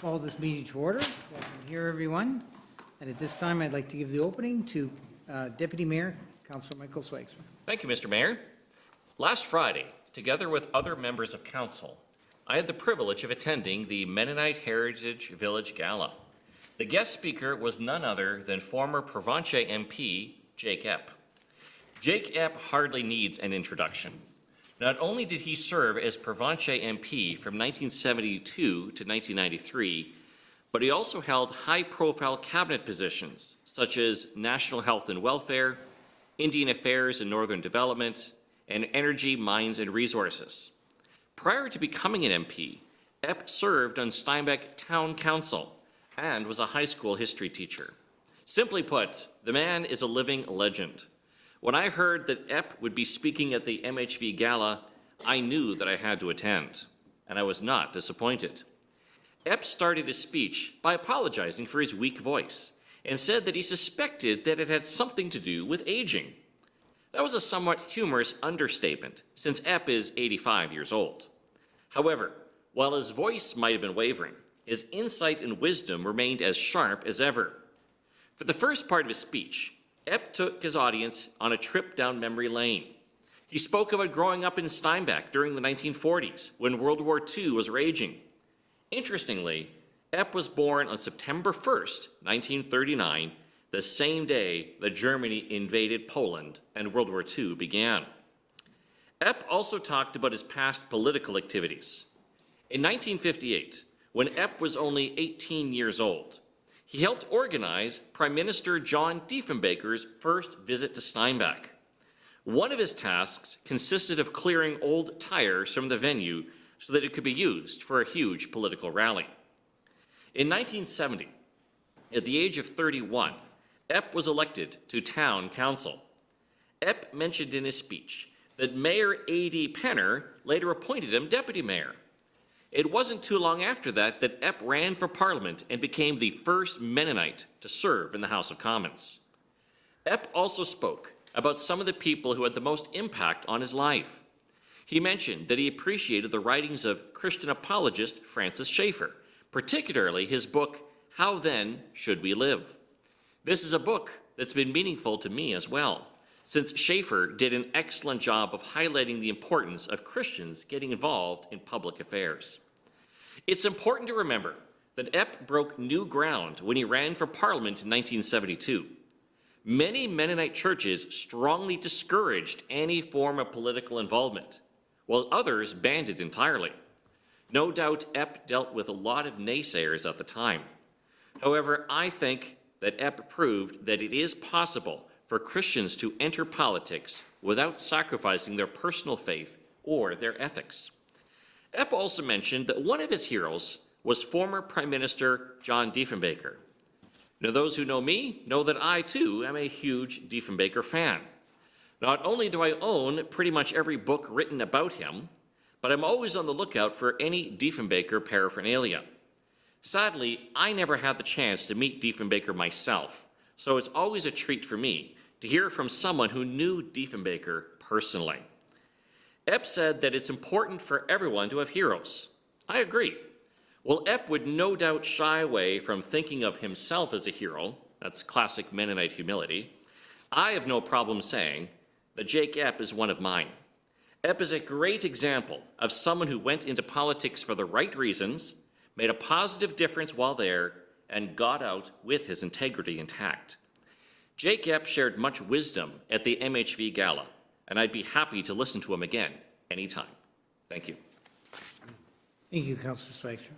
Call this meeting to order. Welcome here, everyone. And at this time, I'd like to give the opening to Deputy Mayor, Councillor Michael Zwaagstra. Thank you, Mr. Mayor. Last Friday, together with other members of council, I had the privilege of attending the Mennonite Heritage Village Gala. The guest speaker was none other than former Provence MP, Jake Epp. Jake Epp hardly needs an introduction. Not only did he serve as Provence MP from 1972 to 1993, but he also held high-profile cabinet positions such as National Health and Welfare, Indian Affairs and Northern Development, and Energy, Mines and Resources. Prior to becoming an MP, Epp served on Steinbach Town Council and was a high school history teacher. Simply put, the man is a living legend. When I heard that Epp would be speaking at the MHV Gala, I knew that I had to attend, and I was not disappointed. Epp started his speech by apologizing for his weak voice and said that he suspected that it had something to do with aging. That was a somewhat humorous understatement, since Epp is 85 years old. However, while his voice might have been wavering, his insight and wisdom remained as sharp as ever. For the first part of his speech, Epp took his audience on a trip down memory lane. He spoke about growing up in Steinbach during the 1940s, when World War II was raging. Interestingly, Epp was born on September 1st, 1939, the same day that Germany invaded Poland and World War II began. Epp also talked about his past political activities. In 1958, when Epp was only 18 years old, he helped organize Prime Minister John Diefenbaker's first visit to Steinbach. One of his tasks consisted of clearing old tires from the venue so that it could be used for a huge political rally. In 1970, at the age of 31, Epp was elected to town council. Epp mentioned in his speech that Mayor A.D. Penner later appointed him deputy mayor. It wasn't too long after that that Epp ran for Parliament and became the first Mennonite to serve in the House of Commons. Epp also spoke about some of the people who had the most impact on his life. He mentioned that he appreciated the writings of Christian apologist Francis Schaeffer, particularly his book, How Then Should We Live? This is a book that's been meaningful to me as well, since Schaeffer did an excellent job of highlighting the importance of Christians getting involved in public affairs. It's important to remember that Epp broke new ground when he ran for Parliament in 1972. Many Mennonite churches strongly discouraged any form of political involvement, while others banned it entirely. No doubt Epp dealt with a lot of naysayers at the time. However, I think that Epp proved that it is possible for Christians to enter politics without sacrificing their personal faith or their ethics. Epp also mentioned that one of his heroes was former Prime Minister John Diefenbaker. Now, those who know me know that I, too, am a huge Diefenbaker fan. Not only do I own pretty much every book written about him, but I'm always on the lookout for any Diefenbaker paraphernalia. Sadly, I never had the chance to meet Diefenbaker myself, so it's always a treat for me to hear from someone who knew Diefenbaker personally. Epp said that it's important for everyone to have heroes. I agree. While Epp would no doubt shy away from thinking of himself as a hero, that's classic Mennonite humility, I have no problem saying that Jake Epp is one of mine. Epp is a great example of someone who went into politics for the right reasons, made a positive difference while there, and got out with his integrity intact. Jake Epp shared much wisdom at the MHV Gala, and I'd be happy to listen to him again anytime. Thank you. Thank you, Councillor Zwaagstra.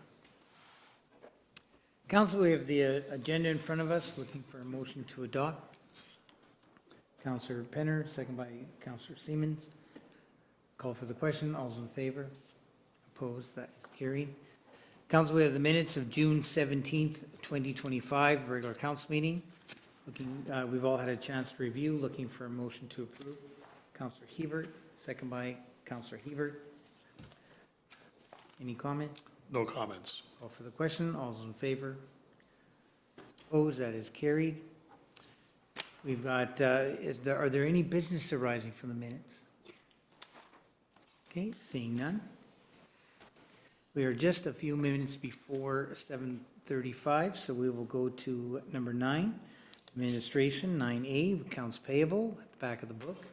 Council, we have the agenda in front of us, looking for a motion to adopt. Councillor Penner, second by Councillor Siemens. Call for the question. All's in favor? Opposed? That is carried. Council, we have the minutes of June 17th, 2025, regular council meeting. We've all had a chance to review, looking for a motion to approve. Councillor Hebert, second by Councillor Hebert. Any comments? No comments. Call for the question. All's in favor? Opposed? That is carried. We've got, are there any business arising from the minutes? Okay, seeing none. We are just a few minutes before 7:35, so we will go to number 9, administration, 9A, accounts payable, at the back of the book.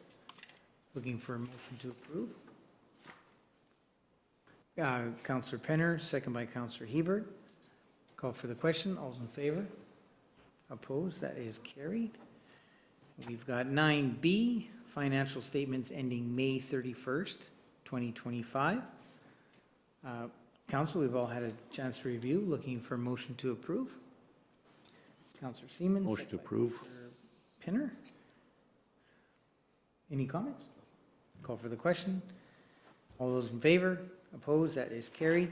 Looking for a motion to approve. Councillor Penner, second by Councillor Hebert. Call for the question. All those in favor? Opposed? That is carried. We've got 9B, financial statements ending May 31st, 2025. Council, we've all had a chance to review. Looking for a motion to approve. Councillor Seaman. Motion to approve. Penner. Any comments? Call for the question. All those in favor? Opposed? That is carried.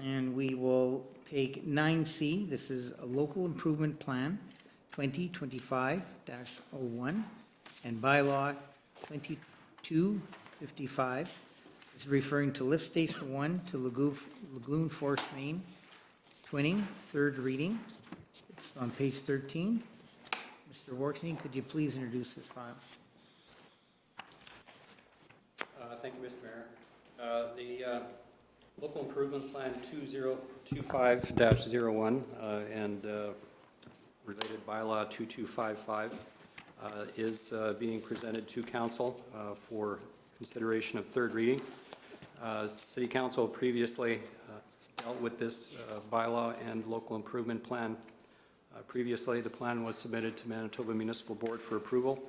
And we will take 9C. This is a local improvement plan 2025-01 and bylaw 2255. This is referring to lift station 1 to Lagoon Forcemain twinning, third reading. It's on page 13. Mr. Workney, could you please introduce this file? Thank you, Mr. Mayor. The local improvement plan 2025-01 and related bylaw 2255 is being presented to council for consideration of third reading. City Council previously dealt with this bylaw and local improvement plan. Previously, the plan was submitted to Manitoba Municipal Board for approval.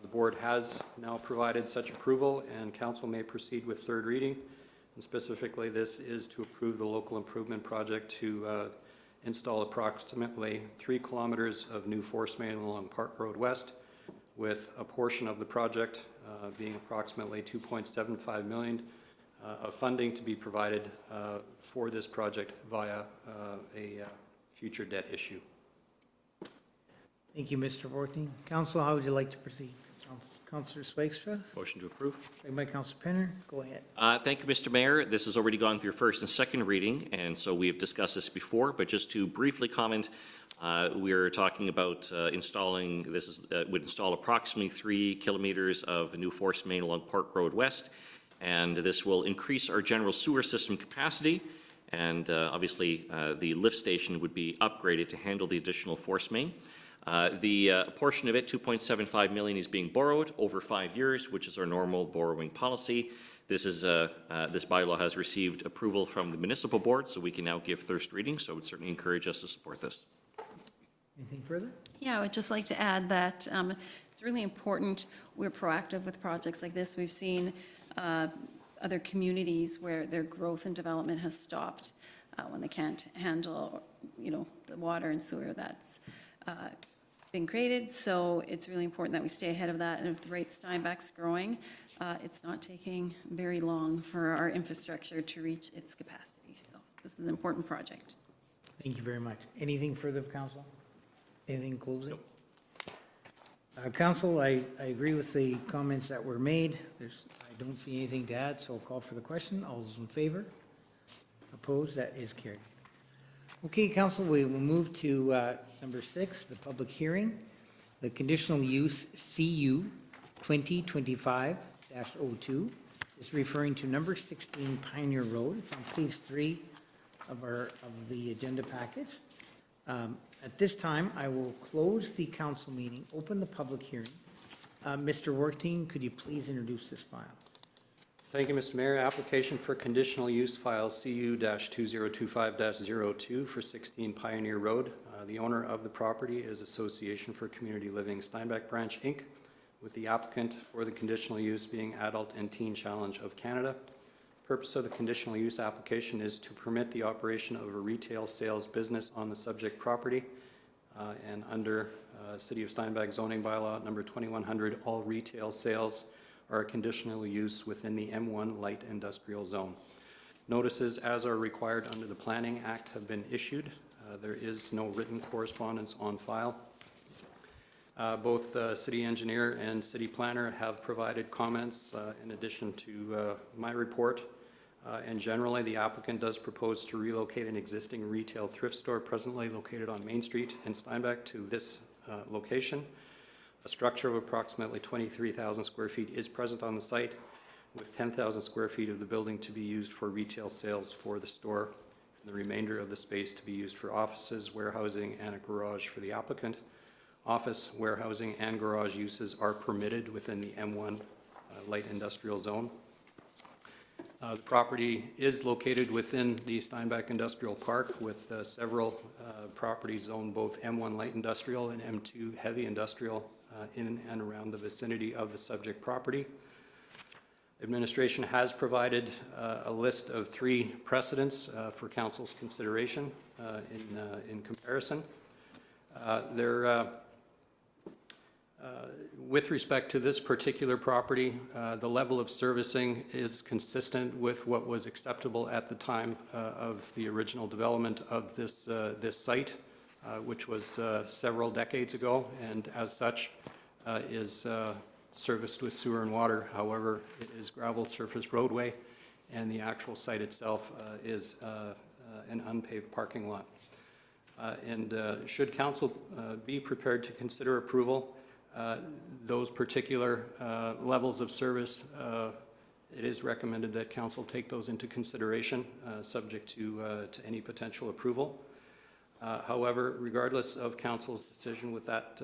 The board has now provided such approval, and council may proceed with third reading. And specifically, this is to approve the local improvement project to install approximately 3 kilometers of new force main along Park Road West, with a portion of the project being approximately $2.75 million of funding to be provided for this project via a future debt issue. Thank you, Mr. Worthy. Council, how would you like to proceed? Councillor Zwaagstra, Motion to approve. second by Councillor Penner. Go ahead. Thank you, Mr. Mayor. This has already gone through first and second reading, and so we have discussed this before, but just to briefly comment, we're talking about installing, this would install approximately 3 kilometers of new force main along Park Road West, and this will increase our general sewer system capacity, and obviously the lift station would be upgraded to handle the additional force main. The portion of it, $2.75 million, is being borrowed over 5 years, which is our normal borrowing policy. This is this bylaw has received approval from the municipal board, so we can now give first reading. So I would certainly encourage us to support this. Anything further? Yeah, I would just like to add that it's really important we're proactive with projects like this. We've seen other communities where their growth and development has stopped when they can't handle, the water and sewer that's been created. So it's really important that we stay ahead of that. And if the rate Steinbach's growing, it's not taking very long for our infrastructure to reach its capacity. So this is an important project. Thank you very much. Anything further of council? Anything closing? Nope. Council, I agree with the comments that were made. I don't see anything to add, so I'll call for the question. All those in favor? Opposed? That is carried. Okay, council, we will move to number 6, the public hearing. The Conditional Use CU-2025-02 is referring to number 16 Pioneer Road. It's on page 3 of the agenda package. At this time, I will close the council meeting, open the public hearing. Mr. Workteam, could you please introduce this file? Thank you, Mr. Mayor. Application for conditional use file CU-2025-02 for 16 Pioneer Road. The owner of the property is Association for Community Living Steinbach Branch, Inc., with the applicant for the conditional use being Adult and Teen Challenge of Canada. Purpose of the conditional use application is to permit the operation of a retail sales business on the subject property, and under City of Steinbach zoning bylaw number 2100, all retail sales are a conditional use within the M1 light industrial zone. Notices, as are required under the Planning Act, have been issued. There is no written correspondence on file. Both city engineer and city planner have provided comments in addition to my report. And generally, the applicant does propose to relocate an existing retail thrift store presently located on Main Street in Steinbach to this location. A structure of approximately 23,000 square feet is present on the site. with 10,000 square feet of the building to be used for retail sales for the store, and the remainder of the space to be used for offices, warehousing, and a garage for the applicant. Office, warehousing, and garage uses are permitted within the M1 light industrial zone. The property is located within the Steinbach Industrial Park with several properties zoned both M1 light industrial and M2 heavy industrial in and around the vicinity of the subject property. Administration has provided a list of 3 precedents for council's consideration in comparison. With respect to this particular property, the level of servicing is consistent with what was acceptable at the time of the original development of this site, which was several decades ago, and as such is serviced with sewer and water. However, it is gravel surface roadway, and the actual site itself is an unpaved parking lot. Should council be prepared to consider approval, those particular levels of service, it is recommended that council take those into consideration, subject to any potential approval. However, regardless of council's decision with that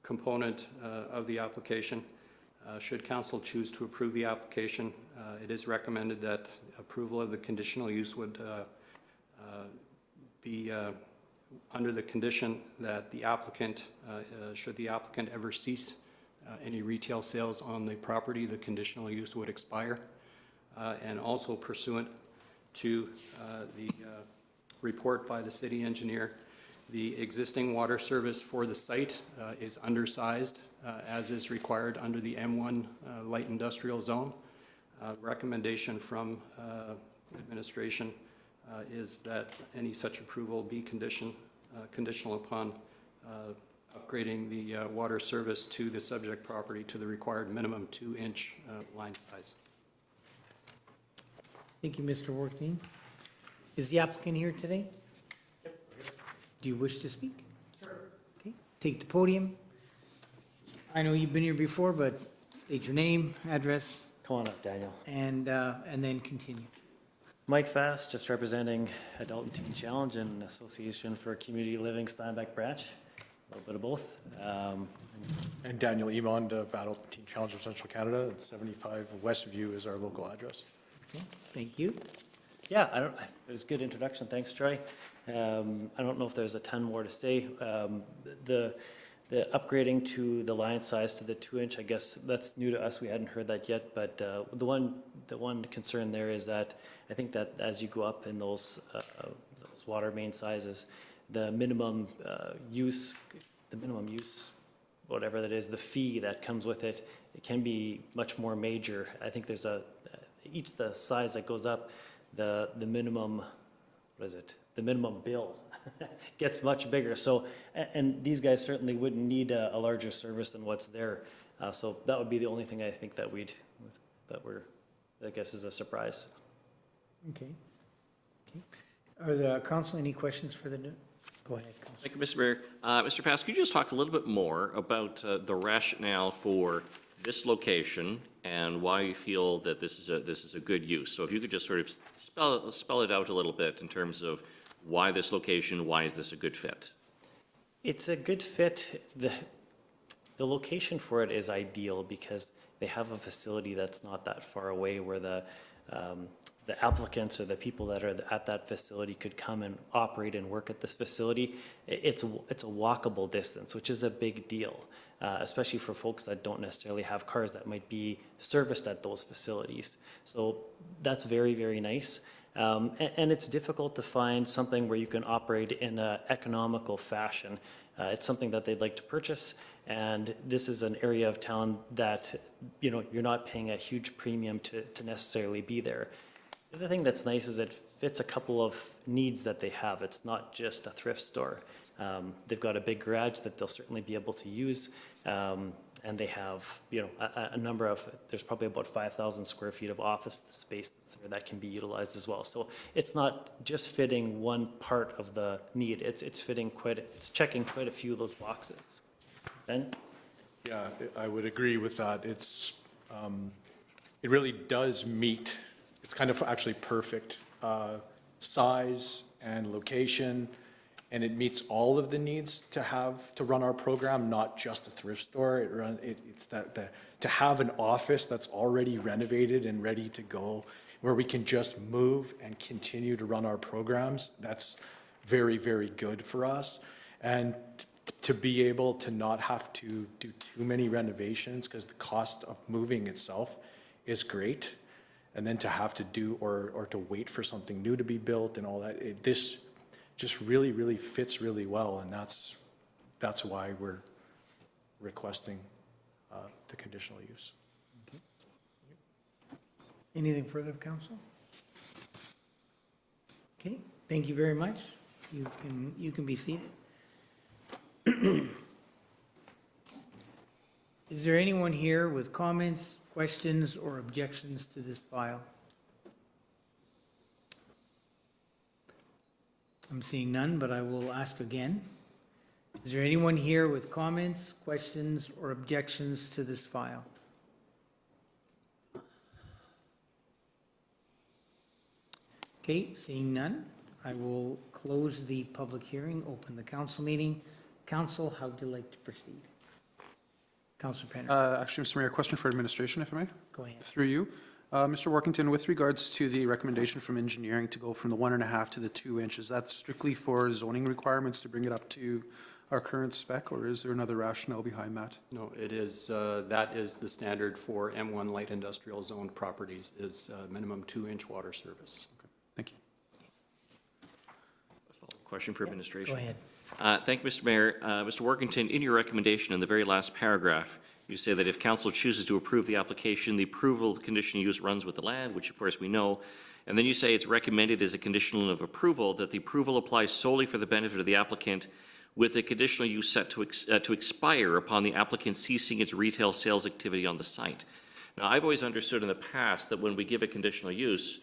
component of the application, should council choose to approve the application, it is recommended that approval of the conditional use would be under the condition that the applicant, should the applicant ever cease any retail sales on the property, the conditional use would expire. And also pursuant to the report by the city engineer, the existing water service for the site is undersized, as is required under the M1 light industrial zone. Recommendation from administration is that any such approval be conditional upon upgrading the water service to the subject property to the required minimum 2-inch line size. Thank you, Mr. Workney. Is the applicant here today? Yep. Do you wish to speak? Sure. Okay, take the podium. I know you've been here before, but state your name, address, Come on up, Daniel. and then continue. Mike Fast, just representing Adult and Teen Challenge and Association for Community Living Steinbach Branch. A little bit of both. And Daniel Emond of Adult and Teen Challenge of Central Canada, and 75 Westview is our local address. Okay, thank you. Yeah, it was a good introduction. Thanks, Troy. I don't know if there's a ton more to say. The upgrading to the line size to the 2-inch, I guess that's new to us. We hadn't heard that yet, but the one concern there is that I think that as you go up in those water main sizes, the minimum use, whatever that is, the fee that comes with it, it can be much more major. I think there's each the size that goes up, the minimum, what is it? The minimum bill gets much bigger. So, and these guys certainly wouldn't need a larger service than what's there. So that would be the only thing I think that I guess is a surprise. Okay. Okay. Are the council any questions for the, go ahead, Councillor. Thank you, Mr. Mayor. Mr. Pass, could you just talk a little bit more about the rationale for this location and why you feel that this is a good use? So if you could just sort of spell it out a little bit in terms of why this location, why is this a good fit? It's a good fit. The location for it is ideal because they have a facility that's not that far away where the applicants or the people that are at that facility could come and operate and work at this facility. It's a walkable distance, which is a big deal, especially for folks that don't necessarily have cars that might be serviced at those facilities. So that's very, very nice. And it's difficult to find something where you can operate in an economical fashion. It's something that they'd like to purchase, and this is an area of town that, you know, you're not paying a huge premium to necessarily be there. The other thing that's nice is it fits a couple of needs that they have. It's not just a thrift store. They've got a big garage that they'll certainly be able to use. And they have, you know, a number of, there's probably about 5,000 square feet of office space that can be utilized as well. So it's not just fitting one part of the need. It's checking quite a few of those boxes. Ben? Yeah, I would agree with that. It's, it really does meet, it's kind of actually perfect size and location, and it meets all of the needs to run our program, not just a thrift store. It's to have an office that's already renovated and ready to go, where we can just move and continue to run our programs. That's very, very good for us. And to be able to not have to do too many renovations, because the cost of moving itself is great. And then to have to do, or to wait for something new to be built and all that, this just really, really fits really well. And that's why we're requesting the conditional use. Anything further, council? Okay, thank you very much. You can be seated. Is there anyone here with comments, questions, or objections to this file? I'm seeing none, but I will ask again. Is there anyone here with comments, questions, or objections to this file? Okay, seeing none, I will close the public hearing, open the council meeting. Council, how would you like to proceed? Councillor Penner, Actually, Mr. Mayor, question for administration, if I may, go ahead. through you. Mr. Workington, with regards to the recommendation from engineering to go from the 1.5 to the 2 inches, that's strictly for zoning requirements to bring it up to our current spec, or is there another rationale behind that? No, it is, that is the standard for M1 light industrial zoned properties, is minimum 2-inch water service. Okay, thank you. Question for administration. Go ahead. Thank you, Mr. Mayor. Mr. Workington, in your recommendation in the very last paragraph, you say that if council chooses to approve the application, the approval of the conditional use runs with the land, which of course we know. And then you say it's recommended as a conditional of approval that the approval applies solely for the benefit of the applicant, with the conditional use set to expire upon the applicant ceasing its retail sales activity on the site. Now, I've always understood in the past that when we give a conditional use,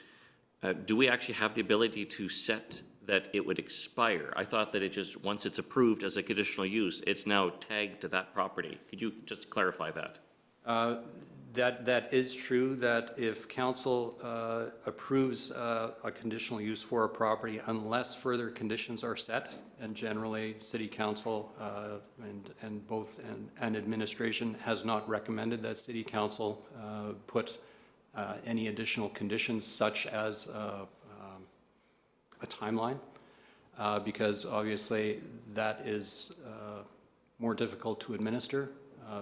do we actually have the ability to set that it would expire? I thought that it just, once it's approved as a conditional use, it's now tagged to that property. Could you just clarify that? That is true, that if council approves a conditional use for a property, unless further conditions are set, and generally city council and administration has not recommended that city council put any additional conditions such as a timeline, because obviously that is more difficult to administer,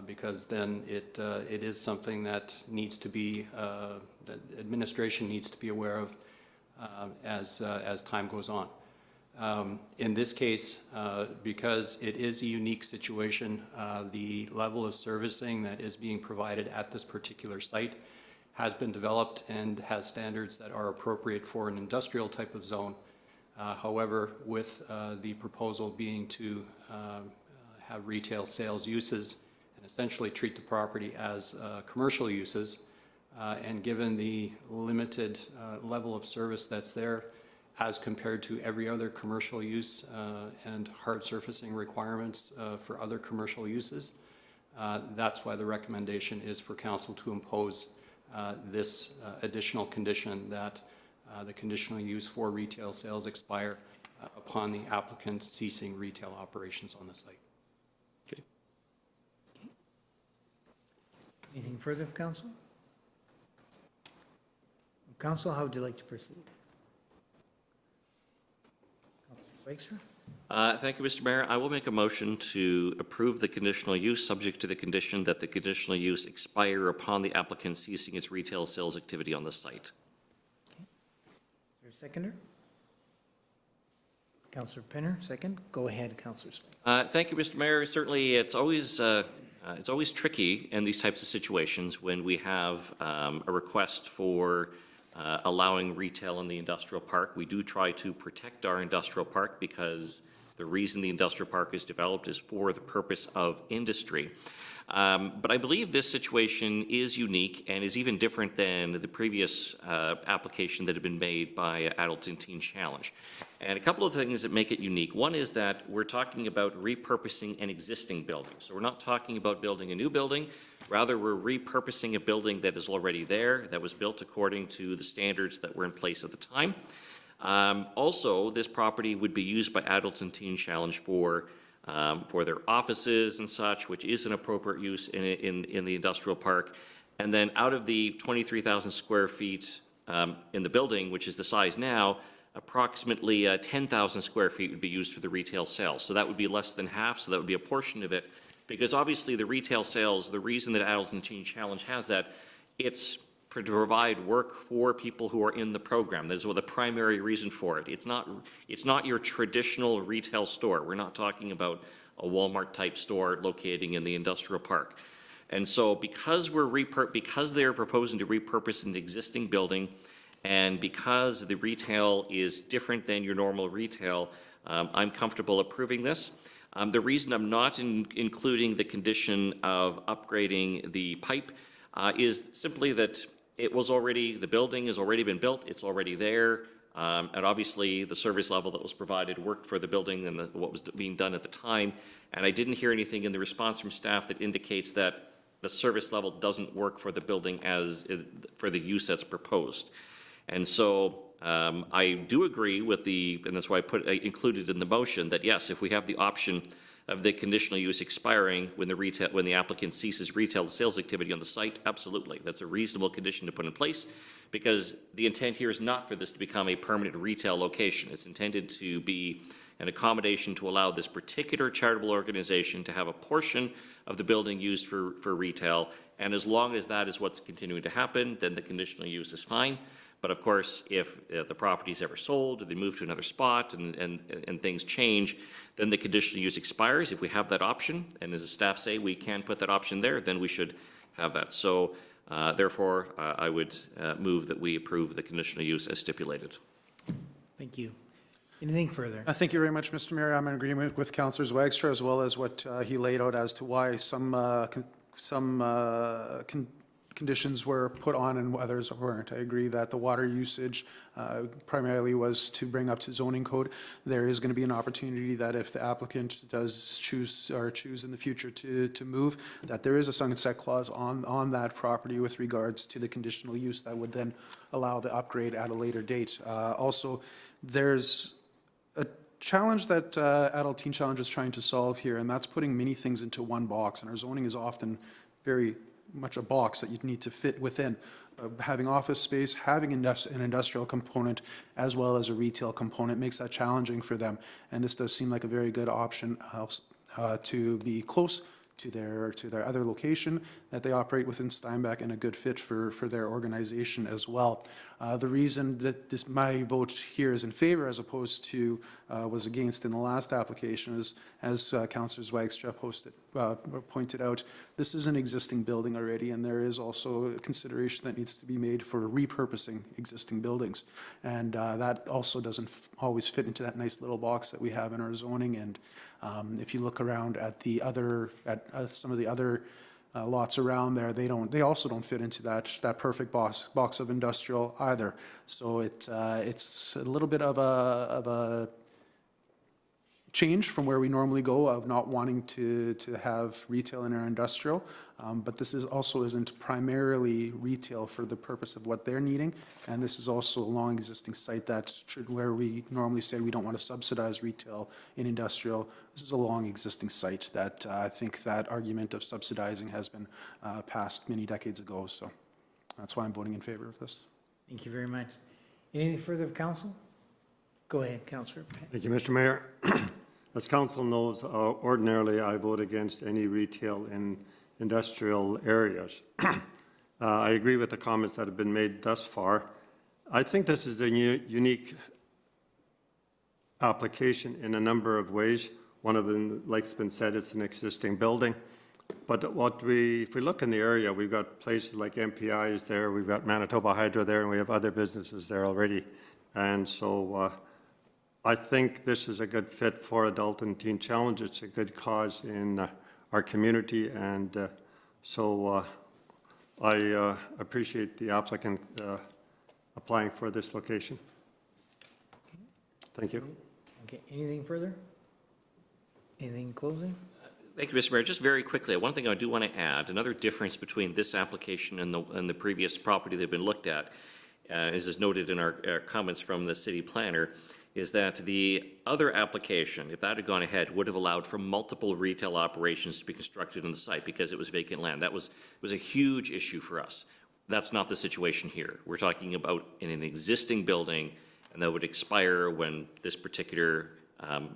because then it is something that needs to be, that administration needs to be aware of as time goes on. In this case, because it is a unique situation, the level of servicing that is being provided at this particular site has been developed and has standards that are appropriate for an industrial type of zone. However, with the proposal being to have retail sales uses and essentially treat the property as commercial uses, and given the limited level of service that's there as compared to every other commercial use and hard surfacing requirements for other commercial uses, that's why the recommendation is for council to impose this additional condition that the conditional use for retail sales expire upon the applicant ceasing retail operations on the site. Okay. Anything further, council? Council, how would you like to proceed? Councillor Zwaagstra? Thank you, Mr. Mayor. I will make a motion to approve the conditional use, subject to the condition that the conditional use expire upon the applicant ceasing its retail sales activity on the site. Seconder? Councillor Penner, second. Go ahead, Councillor Smith. Thank you, Mr. Mayor. Certainly, it's always tricky in these types of situations when we have a request for allowing retail in the industrial park. We do try to protect our industrial park because the reason the industrial park is developed is for the purpose of industry. But I believe this situation is unique and is even different than the previous application that had been made by Adult and Teen Challenge. And a couple of things that make it unique. One is that we're talking about repurposing an existing building. So we're not talking about building a new building. Rather, we're repurposing a building that is already there, that was built according to the standards that were in place at the time. Also, this property would be used by Adult and Teen Challenge for their offices and such, which is an appropriate use in the industrial park. And then out of the 23,000 square feet in the building, which is the size now, approximately 10,000 square feet would be used for the retail sales. So that would be less than half, so that would be a portion of it. Because obviously the retail sales, the reason that Adult and Teen Challenge has that, it's to provide work for people who are in the program. That is the primary reason for it. It's not your traditional retail store. We're not talking about a Walmart type store locating in the industrial park. And so because they're proposing to repurpose an existing building, and because the retail is different than your normal retail, I'm comfortable approving this. The reason I'm not including the condition of upgrading the pipe is simply that the building has already been built, it's already there, and obviously the service level that was provided worked for the building and what was being done at the time, and I didn't hear anything in the response from staff that indicates that the service level doesn't work for the building for the use that's proposed. And so I do agree with and that's why I included in the motion that yes, if we have the option of the conditional use expiring when the applicant ceases retail sales activity on the site, absolutely. That's a reasonable condition to put in place, because the intent here is not for this to become a permanent retail location. It's intended to be an accommodation to allow this particular charitable organization to have a portion of the building used for retail, and as long as that is what's continuing to happen, then the conditional use is fine. But of course, if the property is ever sold, or they move to another spot and things change, then the conditional use expires. If we have that option, and as the staff say, we can put that option there, then we should have that. So therefore, I would move that we approve the conditional use as stipulated. Thank you. Anything further? Thank you very much, Mr. Mayor. I'm in agreement with Councillor Zwaagstra, as well as what he laid out as to why some conditions were put on and others weren't. I agree that the water usage primarily was to bring up to zoning code. There is going to be an opportunity that if the applicant does choose in the future to move, that there is a sunset clause on that property with regards to the conditional use that would then allow the upgrade at a later date. Also, there's a challenge that Adult Teen Challenge is trying to solve here, and that's putting many things into one box, and our zoning is often very much a box that you need to fit within. Having office space, having an industrial component, as well as a retail component makes that challenging for them. And this does seem like a very good option to be close to their other location that they operate within Steinbach, and a good fit for their organization as well. The reason that my vote here is in favor as opposed to was against in the last application is, as Councillor Zwaagstra pointed out, this is an existing building already, and there is also a consideration that needs to be made for repurposing existing buildings. And that also doesn't always fit into that nice little box that we have in our zoning. And if you look around at some of the other lots around there, they also don't fit into that perfect box of industrial either. So it's a little bit of a change from where we normally go of not wanting to have retail in our industrial, but this isn't primarily retail for the purpose of what they're needing, and this is also a long existing site where we normally say we don't want to subsidize retail in industrial. This is a long existing site that I think that argument of subsidizing has been passed many decades ago, so that's why I'm voting in favor of this. Thank you very much. Anything further of council? Go ahead, Councillor. Thank you, Mr. Mayor. As council knows, ordinarily I vote against any retail in industrial areas. I agree with the comments that have been made thus far. I think this is a unique application in a number of ways. One of them, like it's been said, it's an existing building. But if we look in the area, we've got places like MPI is there, we've got Manitoba Hydro there, and we have other businesses there already. And so I think this is a good fit for Adult and Teen Challenge. It's a good cause in our community, and so I appreciate the applicant applying for this location. Thank you. Okay, anything further? Anything in closing? Thank you, Mr. Mayor. Just very quickly, one thing I do want to add, another difference between this application and the previous property that had been looked at, as is noted in our comments from the city planner, is that the other application, if that had gone ahead, would have allowed for multiple retail operations to be constructed on the site because it was vacant land. That was a huge issue for us. That's not the situation here. We're talking about in an existing building, and that would expire when this particular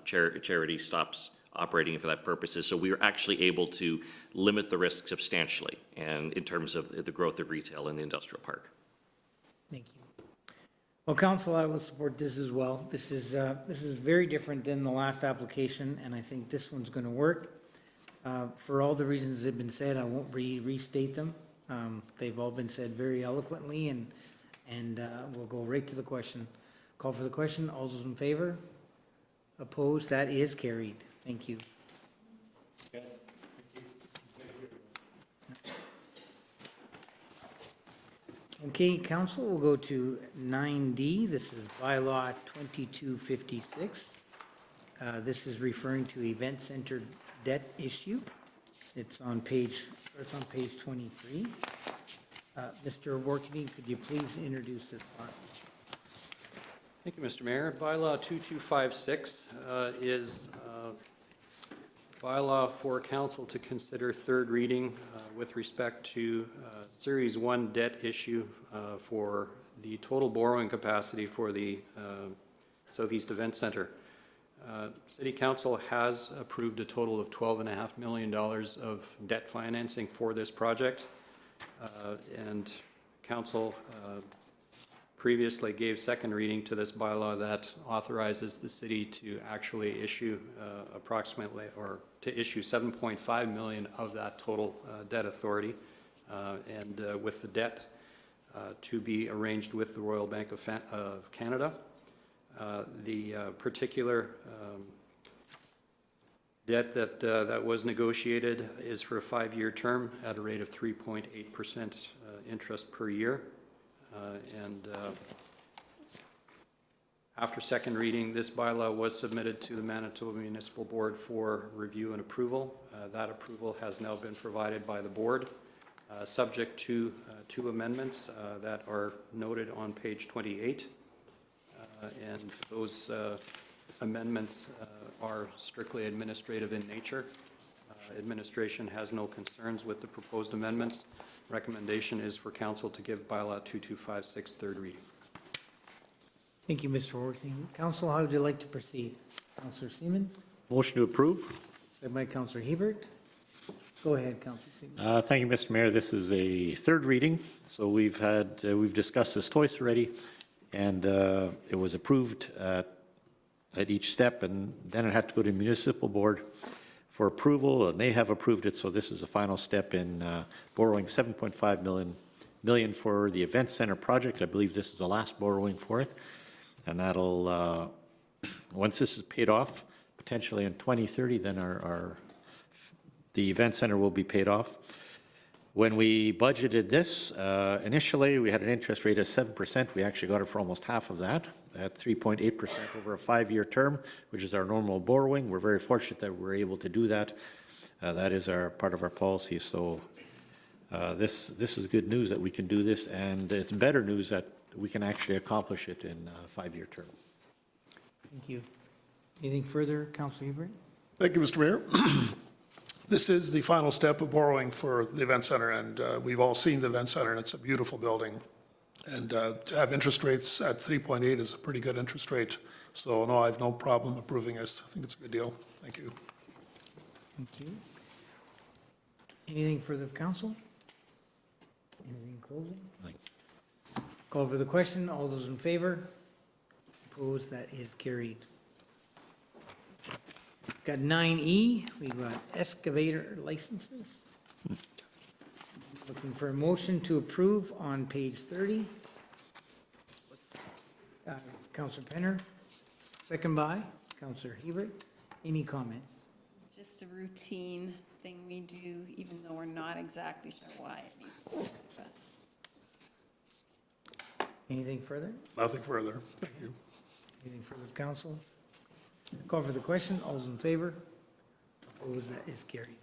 charity stops operating for that purposes. So we were actually able to limit the risk substantially, and in terms of the growth of retail in the industrial park. Thank you. Well, council, I will support this as well. This is very different than the last application, and I think this one's going to work. For all the reasons that have been said, I won't restate them. They've all been said very eloquently, and we'll go right to the question. Call for the question. All those in favor? Opposed? That is carried. Thank you. Okay, council, we'll go to 9D. This is bylaw 2256. This is referring to event center debt issue. It's on page 23. Mr. Workney, could you please introduce this part? Thank you, Mr. Mayor. Bylaw 2256 is bylaw for council to consider third reading with respect to Series 1 debt issue for the total borrowing capacity for the Southeast Event Center. City Council has approved a total of $12.5 million of debt financing for this project, and Council previously gave second reading to this bylaw that authorizes the city to actually issue approximately, or to issue 7.5 million of that total debt authority, and with the debt to be arranged with the Royal Bank of Canada. The particular debt that was negotiated is for a 5-year term at a rate of 3.8% interest per year. After second reading, this bylaw was submitted to the Manitoba Municipal Board for review and approval. That approval has now been provided by the board, subject to 2 amendments that are noted on page 28. And those amendments are strictly administrative in nature. Administration has no concerns with the proposed amendments. Recommendation is for council to give bylaw 2256 third reading. Thank you, Mr. Workney. Council, how would you like to proceed? Councillor Siemens, Motion to approve. second by Councillor Hebert. Go ahead, Councillor Siemens. Thank you, Mr. Mayor. This is a third reading, so we've discussed this twice already, and it was approved at each step, and then it had to go to municipal board for approval, and they have approved it, so this is the final step in borrowing $7.5 million for the event center project. I believe this is the last borrowing for it, and that'll, once this is paid off, potentially in 2030, then the event center will be paid off. When we budgeted this, initially we had an interest rate of 7%. We actually got it for almost half of that, at 3.8% over a 5-year term, which is our normal borrowing. We're very fortunate that we're able to do that. That is part of our policy. So this is good news that we can do this, and it's better news that we can actually accomplish it in a 5-year term. Thank you. Anything further, Councillor Hebert? Thank you, Mr. Mayor. This is the final step of borrowing for the event center, and we've all seen the event center, and it's a beautiful building. And to have interest rates at 3.8 is a pretty good interest rate. So no, I have no problem approving this. I think it's a good deal. Thank you. Thank you. Anything further of council? Anything closing? Call for the question. All those in favor? Opposed? That is carried. Got 9E. We've got excavator licenses. Looking for a motion to approve on page 30. Councillor Penner, second by Councillor Hebert. Any comments? It's just a routine thing we do, even though we're not exactly sure why it needs to be addressed. Anything further? Nothing further. Thank you. Anything further, council? Call for the question. All those in favor? Opposed? That is carried.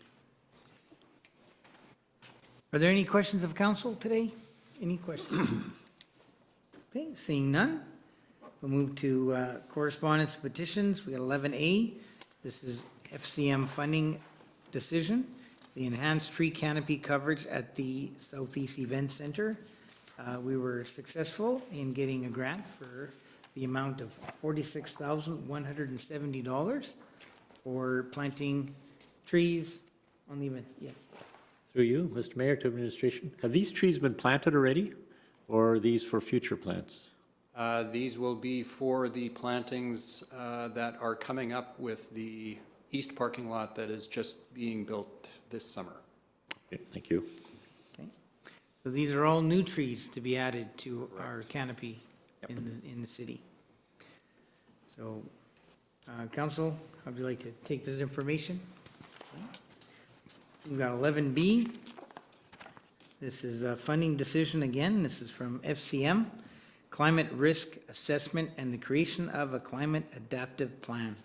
Are there any questions of council today? Any questions? Okay, seeing none, we'll move to correspondence petitions. We got 11A. This is FCM Funding Decision, the enhanced tree canopy coverage at the Southeast Event Center. We were successful in getting a grant for the amount of $46,170 for planting trees on the events. Yes. Through you, Mr. Mayor, to administration, have these trees been planted already, or are these for future plants? These will be for the plantings that are coming up with the east parking lot that is just being built this summer. Okay, thank you. Okay. So these are all new trees to be added to our canopy in the city. So, council, how would you like to take this information? We've got 11B. This is a funding decision again. This is from FCM, Climate Risk Assessment and the creation of a climate adaptive plan.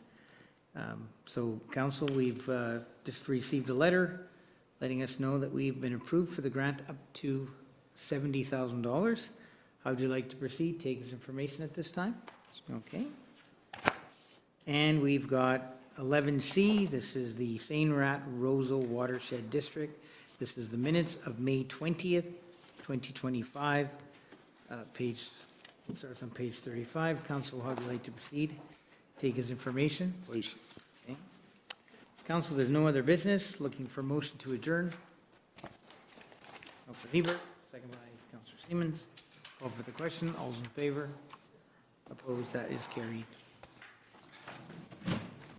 So council, we've just received a letter letting us know that we've been approved for the grant up to $70,000. How would you like to proceed? Take this information at this time? Okay. And we've got 11C, this is the Saint Rat Roseau Watershed District. This is the minutes of May 20th, 2025. It starts on page 35. Council, how would you like to proceed? Take his information. Please. Okay. Council, there's no other business. Looking for motion to adjourn. Councilor Hebert, second by Councilor Siemens. Call for the question. All those in favor? Opposed? That is carried.